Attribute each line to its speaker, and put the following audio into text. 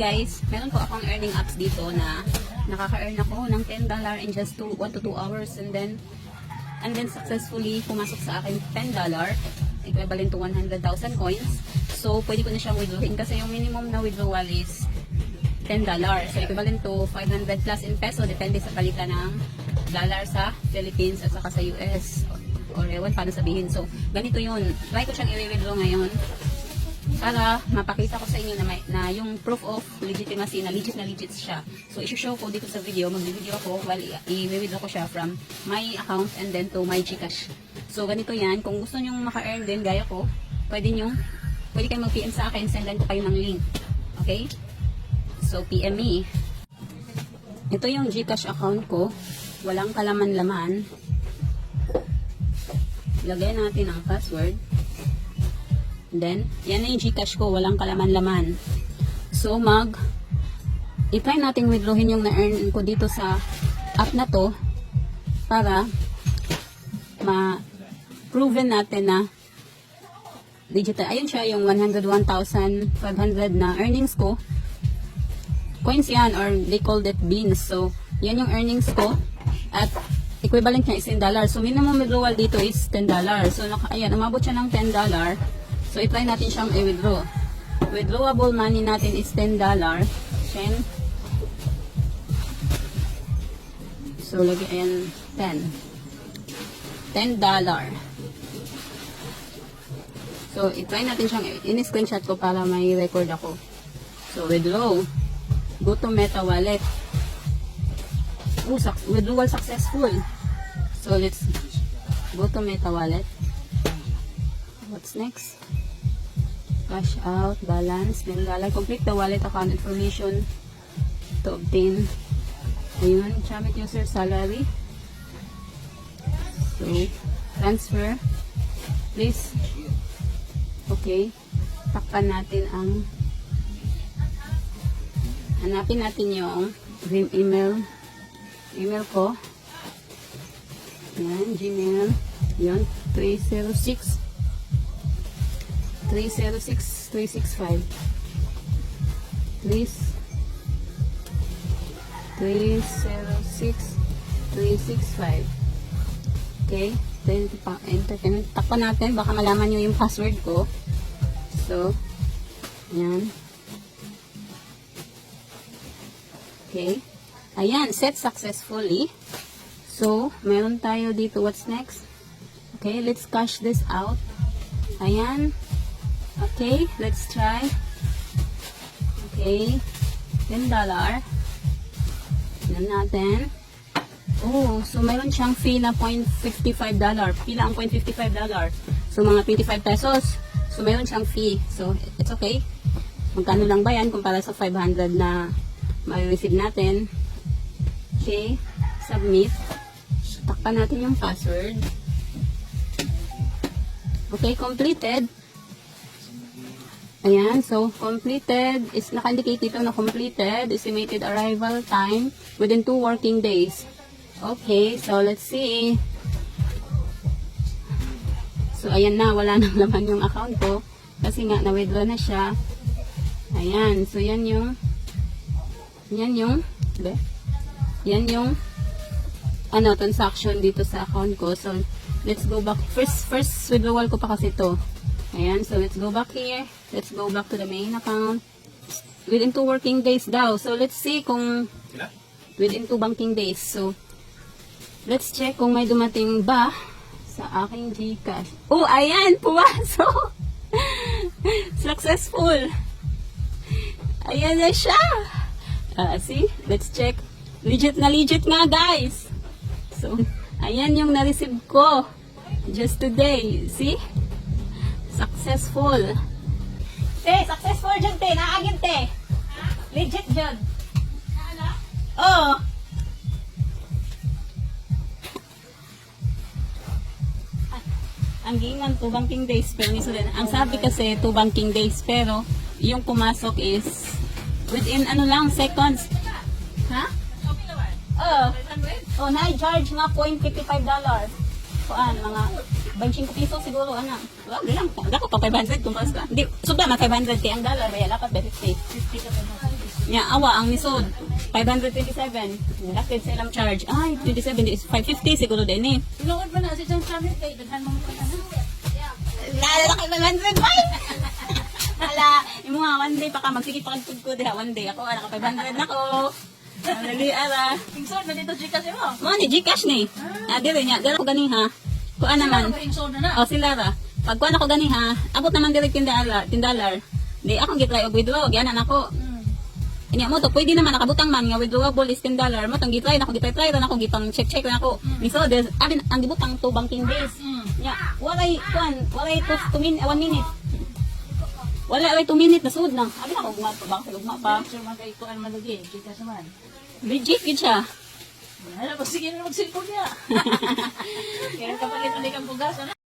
Speaker 1: guys, meron po akong earning apps dito na nakaka-earn ako ng $10 in just 1 to 2 hours, and then successfully pumasok sa akin $10, equivalent to 100,000 coins. So pwede ko na siyang withdrawin kasi yung minimum na withdrawal is $10. So equivalent to 500 plus in peso, depende sa palitan ng dollar sa Philippines at saka sa US or ewan paano sabihin. So ganito yun, try ko siyang i-withdraw ngayon para mapakita ko sa inyo na yung proof of legitimacy, na legit siya. So, isi-show ko dito sa video, mag-video ako while i-withdraw ko siya from my account and then to my GCash. So, ganito yan. Kung gusto nyo maka-earn din, gaya ko, pwede kayong mag-PM sa akin, sendan ko kayo ng link. Okay? So, PM me. Ito yung GCash account ko. Walang kalaman-laman. Lagay natin ang password. Then, yan na yung GCash ko, walang kalaman-laman. So, i-try natin withdrawin yung na-earn ko dito sa app na to para ma-proven natin na digital. Ayun siya, yung 101,500 na earnings ko. Coins yan, or they called it beans. So, yan yung earnings ko. At equivalent niya is $10. So, minimum withdrawal dito is $10. So, ayan, umabot siya ng $10. So, i-try natin siyang i-withdraw. Withdrawable money natin is $10. So, lagi ayan, 10 $10. So, i-try natin siyang in-screenshot ko para may record ako. So, withdraw. Go to Meta Wallet. Withdrawal successful. So, let's go to Meta Wallet. What's next? Cash out, balance, $10. Complete the wallet account information to obtain. Ayun, Chabit user salary. So, transfer. Please. Okay. Takpan natin hanapin natin yung email ko. Yan, Gmail. Yun, 306 365 306 365. Okay, then enter. Takpan natin, baka malaman nyo yung password ko. So, yan. Okay, ayan, set successfully. So, meron tayo dito. What's next? Okay, let's cash this out. Ayan. Okay, let's try. Okay, $10. Tignan natin. Oh, so mayroon siyang fee na $0.55. Pila ang $0.55? So, mga 25 pesos. So, mayroon siyang fee. So, it's okay. Magkano lang ba yan kumpara sa 500 na ma-receive natin? Okay, submit. Takpan natin yung password. Okay, completed. Ayan, so completed is naka-indicate dito na completed. Estimated arrival time within 2 working days. Okay, so let's see. So ayan na, wala nang laman yung account ko kasi nga na-withdraw na siya. Ayan, so yan yung transaction dito sa account ko. So let's go back. First withdrawal ko pa kasi ito. Ayan, so let's go back here. Let's go back to the main account. Within 2 working days daw. So let's see kung within 2 banking days. So let's check kung may dumating ba sa aking GCash. Oh, ayan, pumasok. Successful. Ayan na siya. See, let's check. Legit na legit nga, guys. So, ayan yung na-receive ko just today. See? Successful. Successful dyan, naagin, legit dyan. Oh. Ang gingan 2 banking days, pero ang sabi kasi 2 banking days, pero yung pumasok is within seconds. Ha? Oh, na-charge nga $0.55. Kuan, mga 25 piso siguro, ana. Wag lang. Dako pa 500 kung basta. Hindi, sobra na 500 kay ang dollar, may dapat 50. 50 ka pa. Nya awa ang nisod 527. Lakid sa ilang charge. Ay, 27 is 550 siguro din eh.
Speaker 2: Tinood ba na si John Chamit kay daghan mo pa na.
Speaker 1: Lalaki 500 boy. Hala, imo nga one day pa ka magsikip pa kag ko diha one day ako ana ka 500 nako. Dali ara.
Speaker 2: Ingsod na dito Gcash mo.
Speaker 1: Mo ni Gcash ni. Dire nya, dala ko gani ha. Kuan naman.
Speaker 2: Ingsod na na.
Speaker 1: Oh, sila ra. Pag kuan ako gani ha, abot naman direct $10. Di akong gitry og withdraw, yan ako. Inya mo to pwede naman nakabutang man nga withdrawable is $10. Mo tong gitry nako gitry ra nako gipang check na ako. Miso des alin ang gibutang to banking days. Nya, walay kuan, walay 1 minute. Wala ay 2 minutes na sud na. Abi na ko guma pa baka lugma pa.
Speaker 2: So magkay ko an malagi Gcash man.
Speaker 1: Legit gid siya.
Speaker 2: Hala, sige na magsilpon niya. Kaya kapalit ulit ang bugas.